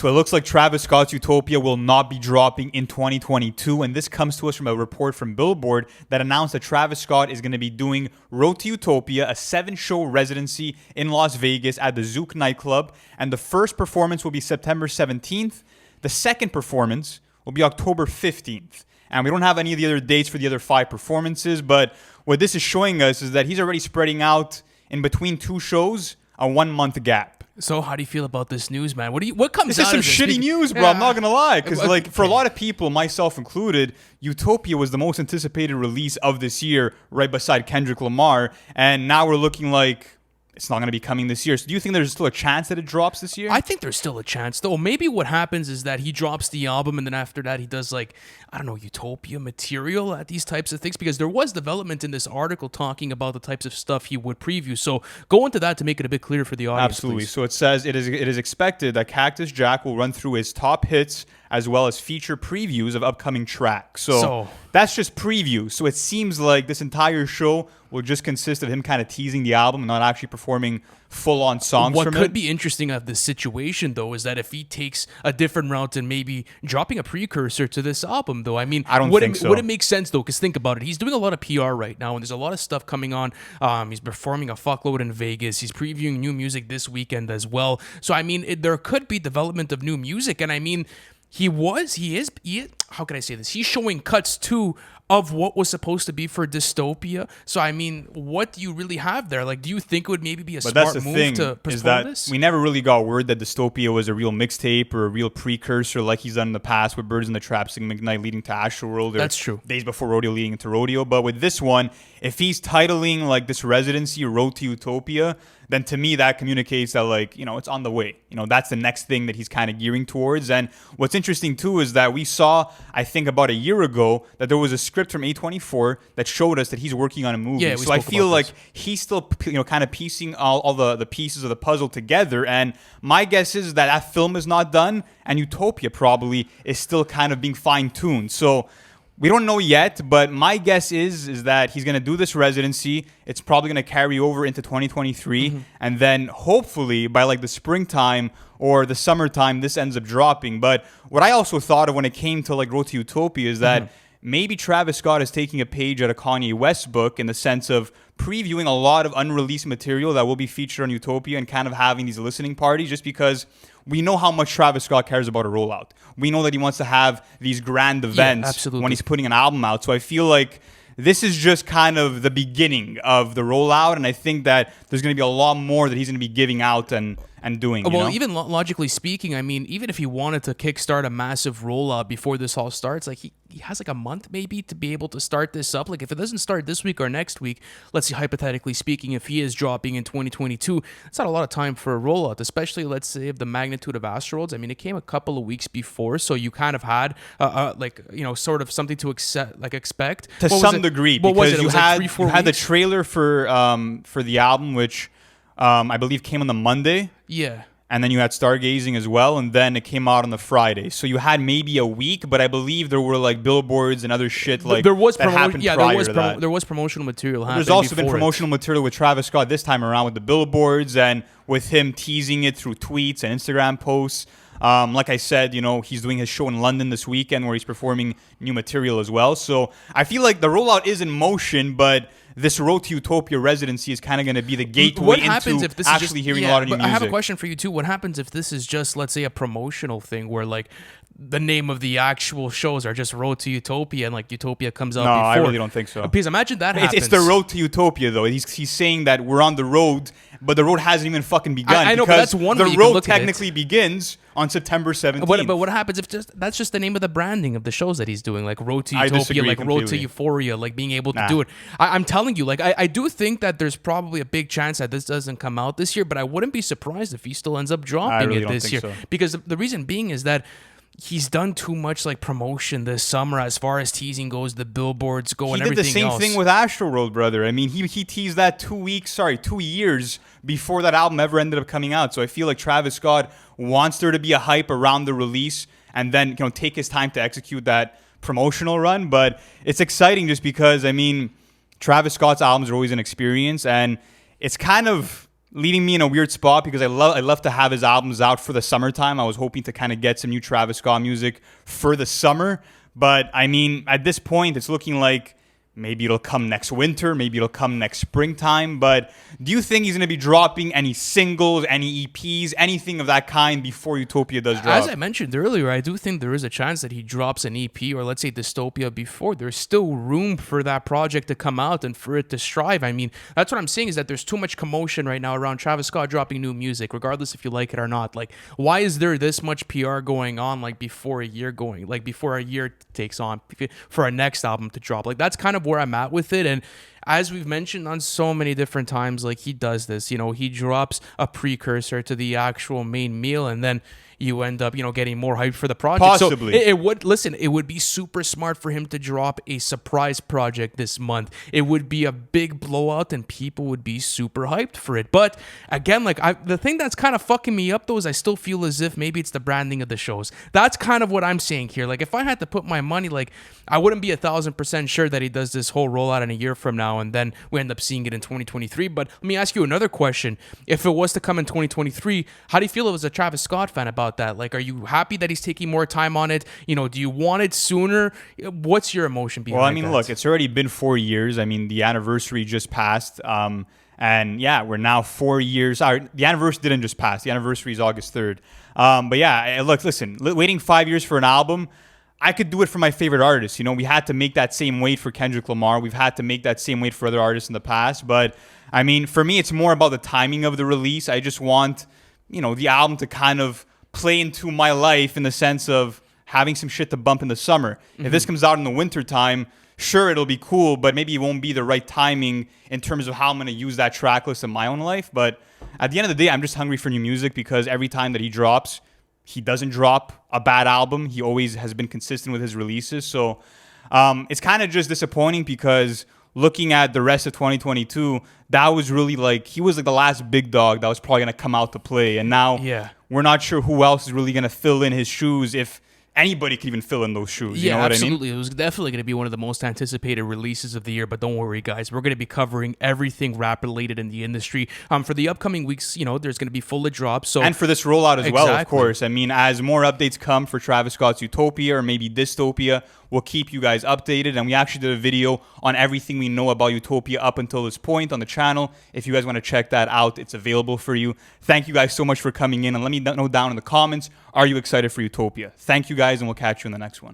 So it looks like Travis Scott's Utopia will not be dropping in 2022. And this comes to us from a report from Billboard that announced that Travis Scott is going to be doing Road to Utopia, a 7-show residency in Las Vegas at the Zouk nightclub. And the first performance will be September 17th. The second performance will be October 15th. And we don't have any of the other dates for the other 5 performances. But what this is showing us is that he's already spreading out in between 2 shows a 1-month gap. So how do you feel about this news, man? What comes out of this? This is some shitty news, bro. I'm not going to lie. Because for a lot of people, myself included, Utopia was the most anticipated release of this year, right beside Kendrick Lamar. And now we're looking like it's not going to be coming this year. So do you think there's still a chance that it drops this year? I think there's still a chance, though. Maybe what happens is that he drops the album, and then after that he does, like, I don't know, Utopia material at these types of things, because there was development in this article talking about the types of stuff he would preview. So go into that to make it a bit clearer for the audience. Absolutely. Please. So it says it is expected that Cactus Jack will run through his top hits as well as feature previews of upcoming tracks. So that's just preview. So it seems like this entire show will just consist of him kind of teasing the album and not actually performing full-on songs from it. What could be interesting of this situation, though, is that if he takes a different route and maybe dropping a precursor to this album, though, I mean, I don't think so. Would it make sense, though? Because think about it. He's doing a lot of PR right now, and there's a lot of stuff coming on. He's performing a fuckload in Vegas. He's previewing new music this weekend as well. So, I mean, there could be development of new music, and I mean, he is, how can I say this? He's showing cuts, too, of what was supposed to be for Dystopia. So, I mean, what do you really have there? Like, do you think it would maybe be a smart move to postpone this? We never really got word that Dystopia was a real mixtape or a real precursor like he's done in the past with Birds in the Trap, Sing McKnight leading to Astroworld. That's true. Days Before Rodeo leading into Rodeo. But with this one, if he's titling like this residency Road to Utopia, then to me that communicates that, like, you know, it's on the way. You know, that's the next thing that he's kind of gearing towards. And what's interesting too is that we saw, I think about a year ago, that there was a script from A24 that showed us that he's working on a movie. Yeah, so I feel like he's still, you know, kind of piecing all the pieces of the puzzle together. And my guess is that that film is not done, and Utopia probably is still kind of being fine-tuned. So we don't know yet, but my guess is that he's going to do this residency. It's probably going to carry over into 2023. And then hopefully by like the springtime or the summertime, this ends up dropping. But what I also thought of when it came to like Road to Utopia is that maybe Travis Scott is taking a page out of Kanye West's book in the sense of previewing a lot of unreleased material that will be featured on Utopia and kind of having these listening parties, just because we know how much Travis Scott cares about a rollout. We know that he wants to have these grand events when he's putting an album out. So I feel like this is just kind of the beginning of the rollout, and I think that there's going to be a lot more that he's going to be giving out and doing. Well, you know? Even logically speaking, I mean, even if he wanted to kickstart a massive rollout before this all starts, like he has like a month maybe to be able to start this up. Like if it doesn't start this week or next week, let's say hypothetically speaking, if he is dropping in 2022, it's not a lot of time for a rollout, especially let's say of the magnitude of Astroworlds. I mean, it came a couple of weeks before, so you kind of had like, you know, sort of something to expect to some degree, because you had the trailer for the album, which I believe came on the Monday. Yeah. And then you had Stargazing as well, and then it came out on the Friday. So you had maybe a week, but I believe there were like billboards and other shit like there was that happened prior to that. There was promotional material happening. There's also been promotional material with Travis Scott this time around with the billboards and with him teasing it through tweets and Instagram posts. Like I said, you know, he's doing his show in London this weekend where he's performing new material as well. So I feel like the rollout is in motion, but this Road to Utopia residency is kind of going to be the gateway into actually hearing a lot of new music. I have a question for you too. What happens if this is just, let's say, a promotional thing where like the name of the actual shows are just Road to Utopia and like Utopia comes out before? No, I really don't think so. Because imagine that happens. It's the Road to Utopia though. He's saying that we're on the road, but the road hasn't even fucking begun. I know, but that's one way you the can road look at it. technically begins on September 17th. But what happens if that's just the name of the branding of the shows that he's doing, like Road to Utopia, like completely. Road to Euphoria, like being able to do it. I'm telling you, like I do think that there's probably a big chance that this doesn't come out this year, but I wouldn't be surprised if he still ends up dropping it this year. So. Because the reason being is that he's done too much like promotion this summer as far as teasing goes, the billboards go and everything else. He did the same thing with Astroworld, brother. I mean, he teased that 2 years before that album ever ended up coming out. So I feel like Travis Scott wants there to be a hype around the release and then, you know, take his time to execute that promotional run. But it's exciting just because, I mean, Travis Scott's albums are always an experience, and it's kind of leaving me in a weird spot because I love to have his albums out for the summertime. I was hoping to kind of get some new Travis Scott music for the summer. But I mean, at this point, it's looking like maybe it'll come next winter, maybe it'll come next springtime. But do you think he's going to be dropping any singles, any EPs, anything of that kind before Utopia does drop? As I mentioned earlier, I do think there is a chance that he drops an EP or let's say Dystopia before. There's still room for that project to come out and for it to strive. I mean, that's what I'm saying is that there's too much commotion right now around Travis Scott dropping new music, regardless if you like it or not. Like, why is there this much PR going on before a year takes on for our next album to drop? Like, that's kind of where I'm at with it. And as we've mentioned on so many different times, like, he does this, he drops a precursor to the actual main meal, and then you end up, getting more hype for the project. Possibly. So it would be super smart for him to drop a surprise project this month. It would be a big blowout and people would be super hyped for it. But again, the thing that's kind of fucking me up though is I still feel as if maybe it's the branding of the shows. That's kind of what I'm saying here. Like, if I had to put my money, I wouldn't be 1,000% sure that he does this whole rollout in a year from now and then we end up seeing it in 2023. But let me ask you another question. If it was to come in 2023, how do you feel as a Travis Scott fan about that? Like, are you happy that he's taking more time on it? Do you want it sooner? What's your emotion behind that? Well, I mean, look, it's already been 4 years. I mean, the anniversary just passed. And yeah, we're now 4 years. The anniversary didn't just pass. The anniversary is August 3rd. But yeah, listen, waiting 5 years for an album, I could do it for my favorite artists. We had to make that same wait for Kendrick Lamar. We've had to make that same wait for other artists in the past. But I mean, for me, it's more about the timing of the release. I just want, the album to kind of play into my life in the sense of having some shit to bump in the summer. Mm-hmm. If this comes out in the winter time, sure, it'll be cool, but maybe it won't be the right timing in terms of how I'm going to use that track list in my own life. But at the end of the day, I'm just hungry for new music because every time that he drops, he doesn't drop a bad album. He always has been consistent with his releases. So it's kind of just disappointing because looking at the rest of 2022, that was really he was the last big dog that was probably going to come out to play. And now we're not sure who else is really going to fill in his shoes, if anybody could even fill in those shoes. You know what absolutely. I mean? It was definitely going to be one of the most anticipated releases of the year. But don't worry, guys. We're going to be covering everything rap related in the industry. For the upcoming weeks, there's going to be full of drops. So and for this rollout as well, of course. I mean, as more updates come for Travis Scott's Utopia or maybe Dystopia, we'll keep you guys updated. And we actually did a video on everything we know about Utopia up until this point on the channel. If you guys want to check that out, it's available for you. Thank you guys so much for coming in. And let me know down in the comments, are you excited for Utopia? Thank you guys, and we'll catch you in the next one.